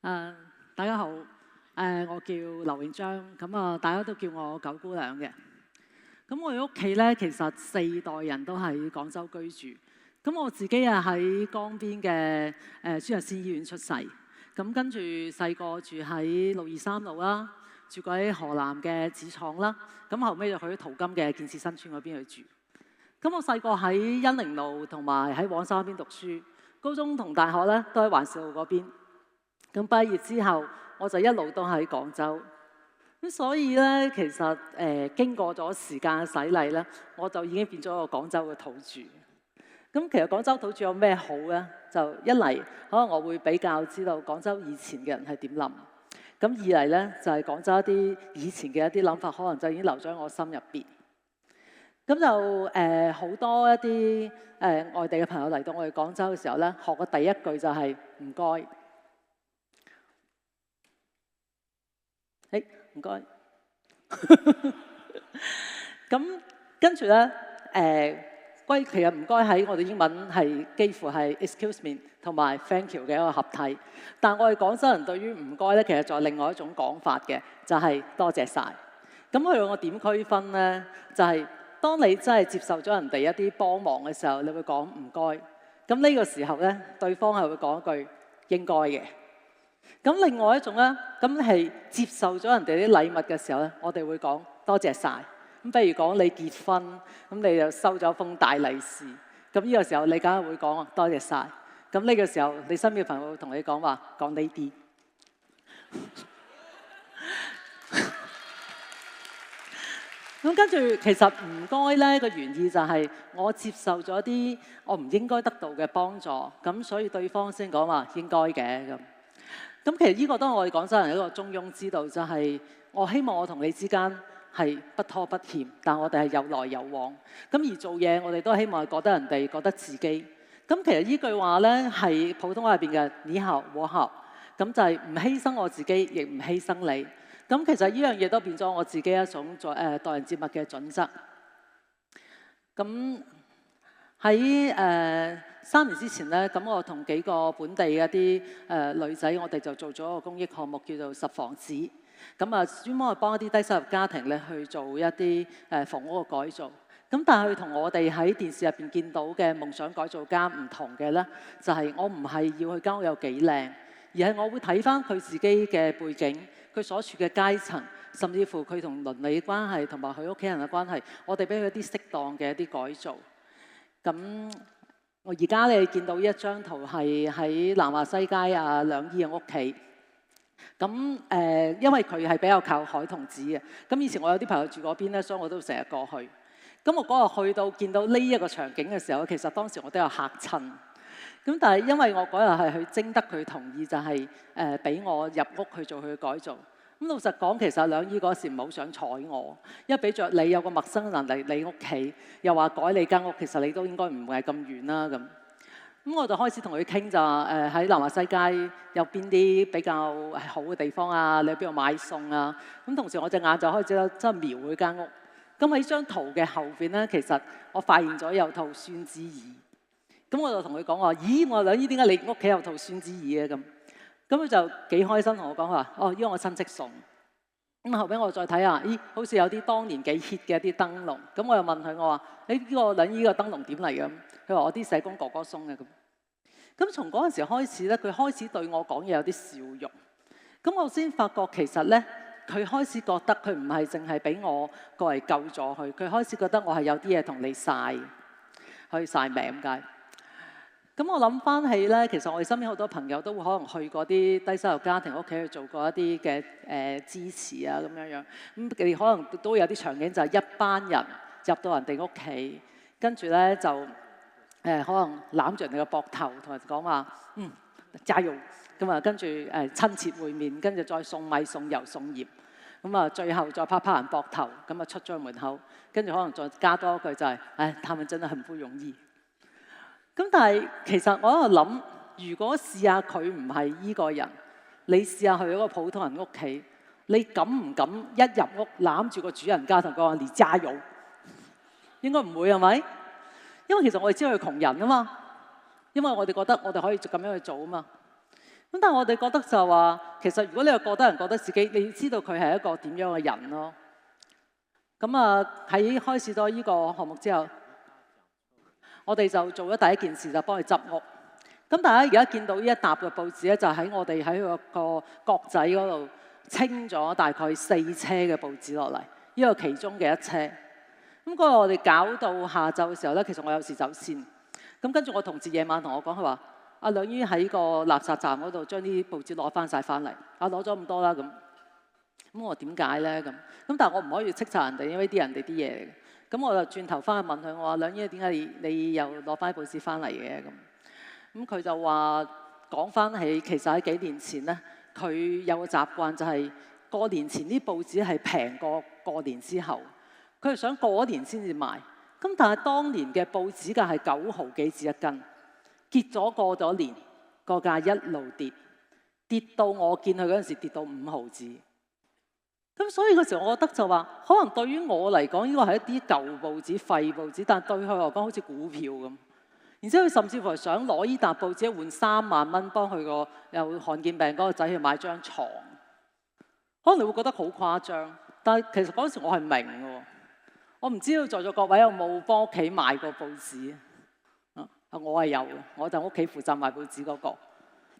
誒，大家好，我叫劉永章，大家都叫我九姑娘嘅。咁我哋屋企咧，其實4代人都喺廣州居住。咁我自己喺江邊嘅孫逸仙醫院出世。咁跟住細個住喺623路啦，住過喺河南嘅紙廠啦。咁後尾就去咗淘金嘅建設新村嗰邊去住。咁我細個喺恩寧路同埋喺黃沙嗰邊讀書，高中同大學咧都喺環市路嗰邊。咁畢業之後，我就一路都喺廣州。咁所以咧，其實經過咗時間嘅洗禮咧，我就已經變咗個廣州嘅土著。咁其實廣州土著有咩好咧？就一嚟可能我會比較知道廣州以前嘅人係點諗。咁二嚟咧就係廣州一啲以前嘅一啲諗法，可能就已經留咗喺我心入邊。咁就好多一啲外地嘅朋友嚟到我哋廣州嘅時候咧，學嘅第一句就係唔該。唔該。咁跟住咧，其實唔該喺我哋英文係幾乎係 excuse me 同埋 thank you 嘅一個合體。但我哋廣州人對於唔該咧，其實仲有另外一種講法嘅，就係多謝晒。咁佢我點區分咧？就係當你真係接受咗人哋一啲幫忙嘅時候，你會講唔該。咁呢個時候咧，對方係會講一句應該嘅。咁另外一種咧，咁係接受咗人哋啲禮物嘅時候咧，我哋會講多謝晒。咁譬如講你結婚，咁你就收咗封大利是，咁呢個時候你梗係會講多謝晒。咁呢個時候你身邊嘅朋友會同你講話講呢啲。咁跟住其實唔該咧個原意就係我接受咗啲我唔應該得到嘅幫助，咁所以對方先講話應該嘅咁。咁其實呢個都係我哋廣州人一個中庸之道，就係我希望我同你之間係不拖不欠，但我哋係有來有往。咁而做嘢，我哋都希望係覺得人哋覺得自己。咁其實呢句話咧係普通話入邊嘅你好我好，咁就係唔犧牲我自己，亦唔犧牲你。咁其實呢樣嘢都變咗我自己一種待人接物嘅準則。咁喺3年之前咧，咁我同幾個本地嘅一啲女仔，我哋就做咗一個公益項目，叫做拾房子。咁專門去幫一啲低收入家庭咧去做一啲房屋嘅改造。咁但係佢同我哋喺電視入邊見到嘅夢想改造家唔同嘅咧，就係我唔係要佢間屋有幾靚，而係我會睇翻佢自己嘅背景，佢所處嘅階層，甚至乎佢同鄰里關係同埋佢屋企人嘅關係，我哋俾佢一啲適當嘅一啲改造。咁我而家你見到呢一張圖係喺南華西街梁姨嘅屋企。咁因為佢係比較靠海同子嘅，咁以前我有啲朋友住嗰邊咧，所以我都成日過去。咁我嗰日去到見到呢一個場景嘅時候，其實當時我都有嚇親。咁但係因為我嗰日係去徵得佢同意，就係俾我入屋去做佢嘅改造。咁老實講，其實梁姨嗰時唔係好想睬我，因為俾着你有個陌生人嚟你屋企，又話改你間屋，其實你都應該唔會係咁遠啦咁。咁我就開始同佢傾就喺南華西街有邊啲比較好嘅地方啊？你喺邊度買餸啊？咁同時我隻眼就開始真係瞄佢間屋。咁喺張圖嘅後邊咧，其實我發現咗有套酸枝椅。咁我就同佢講話：咦，我話梁姨點解你屋企有套酸枝椅嘅咁？咁佢就幾開心同我講話：哦，因為我親戚送。咁後邊我再睇下，咦，好似有啲當年幾 hit 嘅一啲燈籠。咁我又問佢，我話：你呢個梁姨個燈籠點嚟嘅？佢話：我啲社工哥哥送嘅咁。咁從嗰陣時開始咧，佢開始對我講嘢有啲笑容。咁我先發覺其實咧，佢開始覺得佢唔係淨係俾我過嚟救助佢，佢開始覺得我係有啲嘢同你晒，可以晒命咁解。咁我諗翻起咧，其實我哋身邊好多朋友都會可能去過啲低收入家庭屋企去做過一啲嘅支持啊咁樣樣。咁佢哋可能都有啲場景就係一班人入到人哋屋企，跟住咧就可能攬住人哋嘅膊頭，同人講話加油咁啊，跟住親切會面，跟住再送米送油送鹽，咁啊最後再拍拍人膊頭，咁啊出咗門口，跟住可能再加多一句就係他們真係很不容易。咁但係其實我喺度諗，如果試下佢唔係依個人，你試下去一個普通人屋企，你敢唔敢一入屋攬住個主人家同佢講你加油？應該唔會係咪？因為其實我哋知道佢窮人啊嘛，因為我哋覺得我哋可以咁樣去做啊嘛。咁但係我哋覺得就話，其實如果你又覺得人覺得自己，你要知道佢係一個點樣嘅人咯。咁喺開始咗呢個項目之後，我哋就做咗第一件事，就幫佢執屋。咁大家而家見到呢一沓嘅報紙咧，就喺我哋喺個角仔嗰度清咗大概4車嘅報紙落嚟，呢個其中嘅1車。咁嗰日我哋搞到下晝嘅時候咧，其實我有事走先。咁跟住我同事夜晚同我講，佢話：阿兩姨喺個垃圾站嗰度將啲報紙攞翻晒翻嚟。攞咗咁多啦咁。咁我點解咧咁？咁但係我唔可以斥責人哋，因為啲人哋啲嘢嚟嘅。咁我就轉頭翻去問佢，我話：兩姨點解你又攞翻報紙翻嚟嘅咁？咁佢就話講翻起，其實喺幾年前咧，佢有個習慣就係過年前啲報紙係平過過年之後，佢係想過年先至賣。咁但係當年嘅報紙價係9毫幾紙一斤，結咗過咗年，個價一路跌，跌到我見佢嗰陣時跌到5毫紙。咁所以嗰時我覺得就話，可能對於我嚟講，呢個係一啲舊報紙、廢報紙，但係對佢嚟講好似股票咁。然之後佢甚至乎係想攞呢沓報紙換3萬蚊，幫佢個有罕見病嗰個仔去買張床。可能你會覺得好誇張，但係其實嗰陣時我係明嘅。我唔知道在座各位有冇幫屋企買過報紙？我係有嘅，我就屋企負責買報紙嗰個。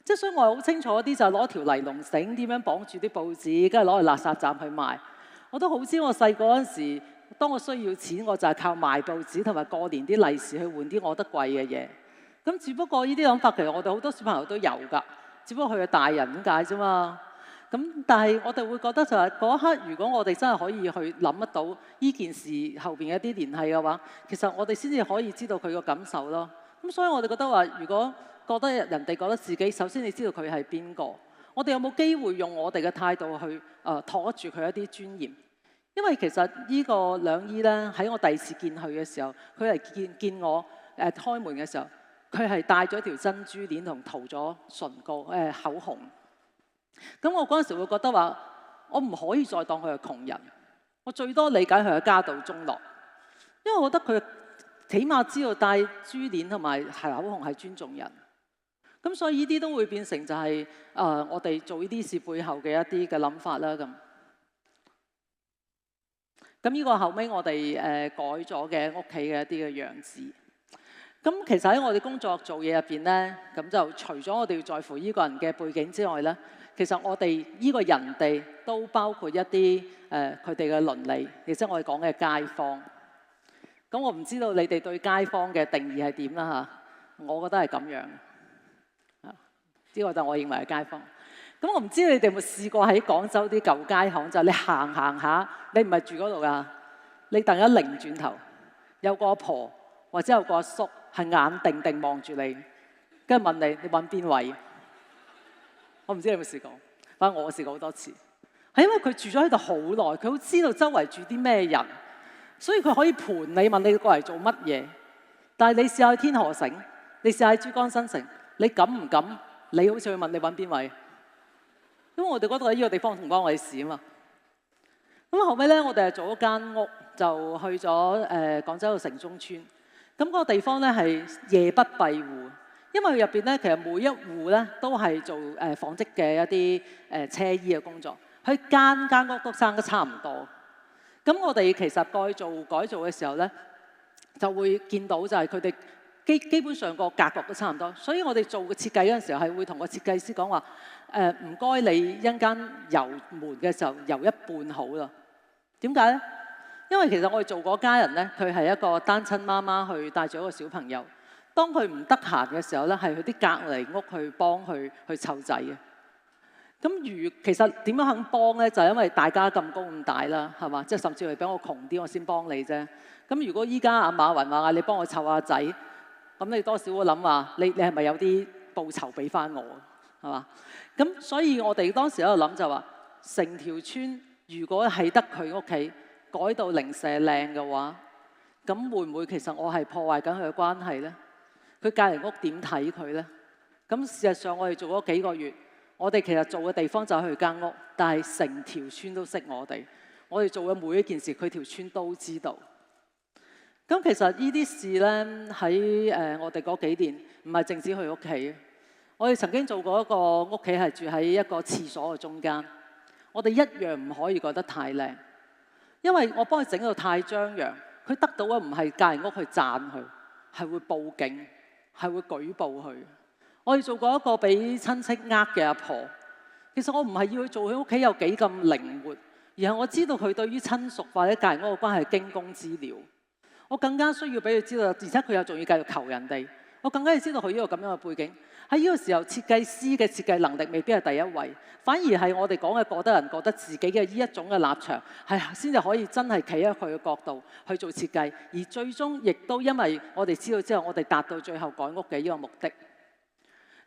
即係所以我係好清楚啲，就係攞條尼龍繩點樣綁住啲報紙，跟住攞去垃圾站去賣。我都好知我細個嗰陣時，當我需要錢，我就係靠賣報紙同埋過年啲利是去換啲我得貴嘅嘢。咁只不過呢啲諗法其實我哋好多小朋友都有㗎，只不過佢係大人咁解啫嘛。咁但係我哋會覺得就係嗰一刻，如果我哋真係可以去諗得到呢件事後邊嘅一啲聯繫嘅話，其實我哋先至可以知道佢個感受咯。咁所以我哋覺得話，如果覺得人哋覺得自己，首先你知道佢係邊個，我哋有冇機會用我哋嘅態度去托住佢一啲尊嚴？因為其實呢個兩姨咧，喺我第二次見佢嘅時候，佢嚟見我開門嘅時候，佢係戴咗條珍珠鏈同塗咗唇膏口紅。咁我嗰陣時會覺得話，我唔可以再當佢係窮人，我最多理解佢係家道中落，因為我覺得佢起碼知道戴珠鏈同埋口紅係尊重人。咁所以呢啲都會變成就係我哋做呢啲事背後嘅一啲嘅諗法啦。咁呢個後尾我哋改咗嘅屋企嘅一啲嘅樣子。咁其實喺我哋工作做嘢入邊咧，咁就除咗我哋要在乎呢個人嘅背景之外咧，其實我哋呢個人哋都包括一啲佢哋嘅鄰里，亦即係我哋講嘅街坊。咁我唔知道你哋對街坊嘅定義係點啦嚇，我覺得係咁樣。呢個就我認為係街坊。咁我唔知你哋有冇試過喺廣州啲舊街巷，就係你行下，你唔係住嗰度㗎，你突然間擰轉頭，有個阿婆或者有個阿叔係眼定定望住你，跟住問你揾邊位？我唔知你有冇試過，反正我試過好多次。係因為佢住咗喺度好耐，佢好知道周圍住啲咩人，所以佢可以盤你問你過嚟做乜嘢。但係你試下去天河城，你試下去珠江新城，你敢唔敢？你好似會問你揾邊位？因為我哋嗰度喺呢個地方唔關我哋事啊嘛。咁後尾咧，我哋係做咗間屋，就去咗廣州嘅城中村。咁嗰個地方咧係夜不閉戶，因為入邊咧其實每一戶咧都係做紡織嘅一啲車衣嘅工作，佢間屋都生得差唔多。咁我哋其實改造嘅時候咧，就會見到就係佢哋。基本上個格局都差唔多，所以我哋做個設計嗰陣時候係會同個設計師講話唔該你一間油門嘅時候油一半好啦。點解咧？因為其實我哋做嗰家人咧，佢係一個單親媽媽去帶住一個小朋友。當佢唔得閒嘅時候咧，係佢啲隔離屋去幫佢去湊仔嘅。咁其實點樣肯幫咧？就係因為大家咁高咁大啦，係嘛？即係甚至係比我窮啲，我先幫你啫。咁如果依家阿馬雲話你幫我湊下仔。咁你多少會諗話，你係咪有啲報酬俾翻我，係嘛？咁所以我哋當時喺度諗就話，成條村如果係得佢屋企改到零舍靚嘅話，咁會唔會其實我係破壞緊佢嘅關係咧？佢隔離屋點睇佢咧？咁事實上我哋做咗幾個月，我哋其實做嘅地方就係佢間屋，但係成條村都識我哋。我哋做嘅每一件事，佢條村都知道。咁其實呢啲事咧喺我哋嗰幾年唔係淨止去屋企，我哋曾經做過一個屋企係住喺一個廁所嘅中間，我哋一樣唔可以覺得太靚，因為我幫佢整到太張揚，佢得到嘅唔係隔離屋去讚佢，係會報警，係會舉報佢。我哋做過一個俾親戚呃嘅阿婆，其實我唔係要佢做佢屋企有幾咁靈活，而係我知道佢對於親屬或者隔離屋嘅關係驚弓之鳥。我更加需要俾佢知道，而且佢又仲要繼續求人哋。我更加要知道佢呢個咁樣嘅背景。喺呢個時候，設計師嘅設計能力未必係第一位，反而係我哋講嘅覺得人覺得自己嘅呢一種嘅立場，係先至可以真係企喺佢嘅角度去做設計，而最終亦都因為我哋知道之後，我哋達到最後改屋嘅呢個目的。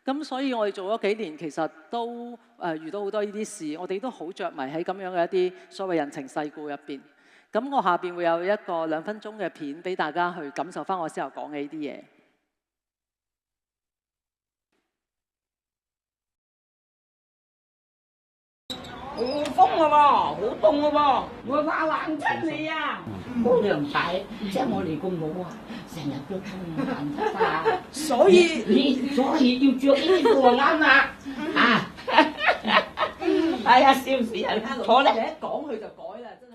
咁所以我哋做咗幾年，其實都遇到好多呢啲事，我哋都好着迷喺咁樣嘅一啲所謂人情世故入邊。咁我下邊會有一個2分鐘嘅片俾大家去感受翻我之後講嘅呢啲嘢。好風啊喎，好凍啊喎，我怕冷親你啊！冇涼仔，即係我哋咁老啊，成日都出汗出啊，所以要着衣服啱啦啊！哎呀，笑死人！坐咧，你一講佢就改啦，真係。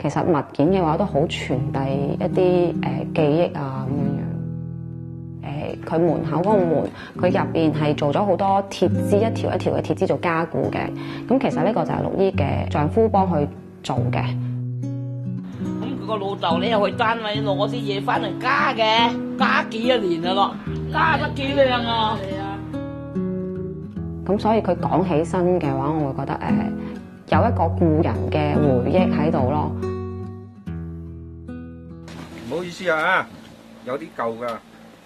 其實物件嘅話都好傳遞一啲記憶啊咁樣。佢門口嗰個門，佢入邊係做咗好多鐵枝，一條一條嘅鐵枝做加固嘅。咁其實呢個就係綠姨嘅丈夫幫佢做嘅。咁佢個老豆咧又去單位攞啲嘢翻嚟加嘅，加幾多年啦咯，加得幾靚啊！咁所以佢講起身嘅話，我會覺得有一個故人嘅回憶喺度咯。唔好意思啊，有啲舊㗎。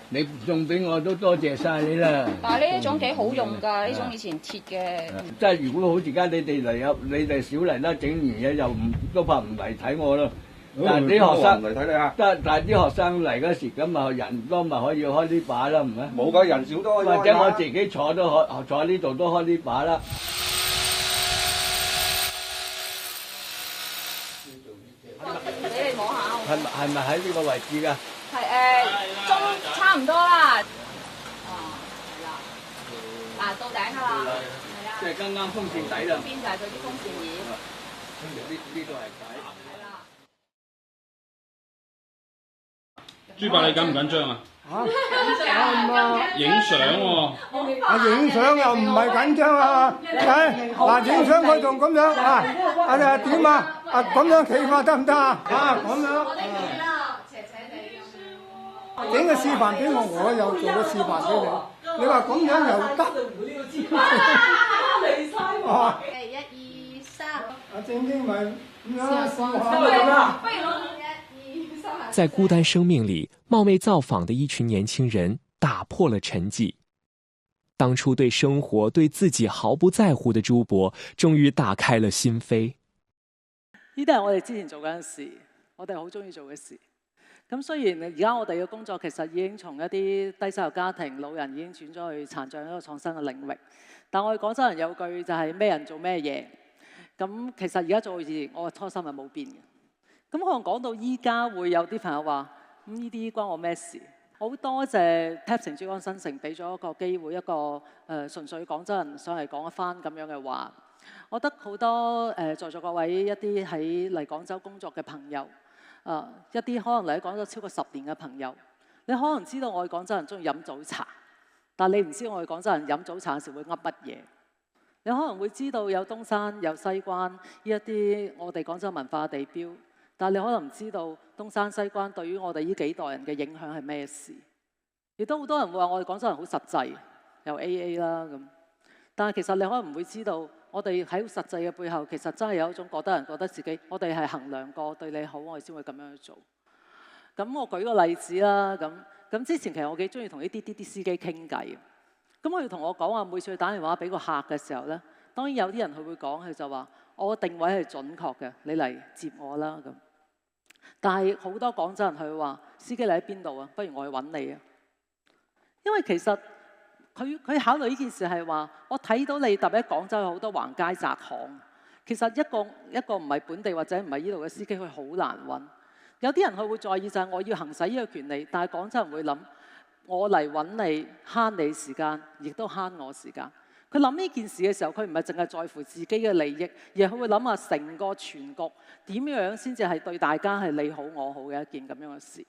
你送俾我都多謝晒你啦。但係呢一種幾好用㗎，呢種以前鐵嘅。即係如果好似而家你哋嚟啊，你哋少嚟啦，整完嘢又唔都怕唔嚟睇我咯。但係啲學生嚟睇你啊。但係啲學生嚟嗰時咁啊，人多咪可以開呢把啦，唔係？冇㗎，人少都可以開。或者我自己坐都可，坐呢度都開呢把啦。俾你摸下。係咪喺呢個位置㗎？係中差唔多啦。哦，係啦。嗱，到頂㗎啦。係啊。即係啱啱風扇底啦。邊就係佢啲風扇葉。呢度係底。係啦。朱伯，你緊唔緊張啊？影相喎。影相又唔係緊張啊！嗱，影相佢仲咁樣啊！點啊？咁樣企法得唔得啊？咁樣。整個示範俾我，我又做個示範俾你。你話咁樣又得？1、2、3。正經咪咁樣。在孤單生命裡冒昧造訪的一群年輕人打破了沉寂。當初對生活對自己毫不在乎的朱伯終於打開了心扉。呢啲係我哋之前做緊嘅事，我哋好中意做嘅事。咁雖然而家我哋嘅工作其實已經從一啲低收入家庭、老人已經轉咗去殘障一個創新嘅領域，但我哋廣州人有句就係咩人做咩嘢。咁其實而家做嘅事，我嘅初心係冇變嘅。咁可能講到依家會有啲朋友話：呢啲關我咩事？好多謝 TAP 珠江新城俾咗一個機會，一個純粹廣州人上嚟講一番咁樣嘅話。我覺得好多在座各位一啲喺嚟廣州工作嘅朋友。一啲可能嚟喺廣州超過10年嘅朋友，你可能知道我哋廣州人中意飲早茶，但你唔知我哋廣州人飲早茶嘅時會噏乜嘢。你可能會知道有東山有西關呢一啲我哋廣州文化地標，但你可能唔知道東山西關對於我哋呢幾代人嘅影響係咩事。亦都好多人會話我哋廣州人好實際，有 AA 啦咁。但係其實你可能唔會知道，我哋喺實際嘅背後，其實真係有一種覺得人覺得自己，我哋係衡量過對你好，我哋先會咁樣去做。咁我舉個例子啦，咁之前其實我幾中意同呢啲司機傾偈。咁佢同我講話，每次去打電話俾個客嘅時候咧，當然有啲人佢會講，佢就話我嘅定位係準確嘅，你嚟接我啦咁。但係好多廣州人佢會話，司機你喺邊度啊？不如我去揾你啊！因為其實佢考慮呢件事係話，我睇到你特別喺廣州有好多橫街窄巷，其實一個唔係本地或者唔係呢度嘅司機，佢好難揾。有啲人佢會在意就係我要行使呢個權利，但係廣州人會諗，我嚟揾你，慳你時間，亦都慳我時間。佢諗呢件事嘅時候，佢唔係淨係在乎自己嘅利益，而係佢會諗下成個全局點樣先至係對大家係你好我好嘅一件咁樣嘅事。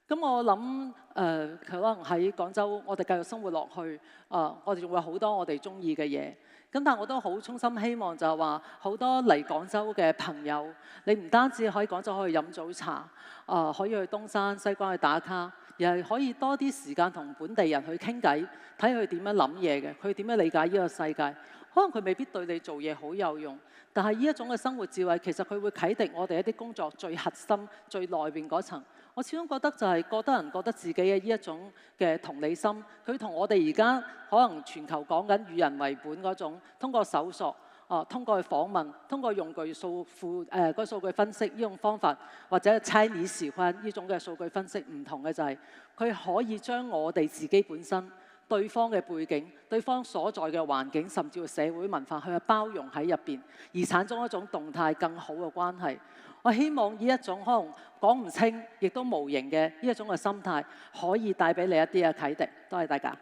咁我諗可能喺廣州，我哋繼續生活落去，我哋仲會有好多我哋中意嘅嘢。咁但係我都好衷心希望就係話，好多嚟廣州嘅朋友，你唔單止可以廣州可以飲早茶，可以去東山西關去打卡，而係可以多啲時間同本地人去傾偈，睇佢點樣諗嘢嘅，佢點樣理解呢個世界。可能佢未必對你做嘢好有用，但係呢一種嘅生活智慧，其實佢會啟迪我哋一啲工作最核心、最內邊嗰層。我始終覺得就係覺得人覺得自己嘅呢一種嘅同理心，佢同我哋而家可能全球講緊與人為本嗰種，通過搜索、通過去訪問、通過用數據分析呢種方法，或者猜你時間呢種嘅數據分析唔同嘅就係，佢可以將我哋自己本身、對方嘅背景、對方所在嘅環境，甚至乎社會文化，去包容喺入邊，而產生一種動態更好嘅關係。我希望呢一種可能講唔清，亦都無形嘅呢一種嘅心態，可以帶俾你一啲嘅啟迪。多謝大家。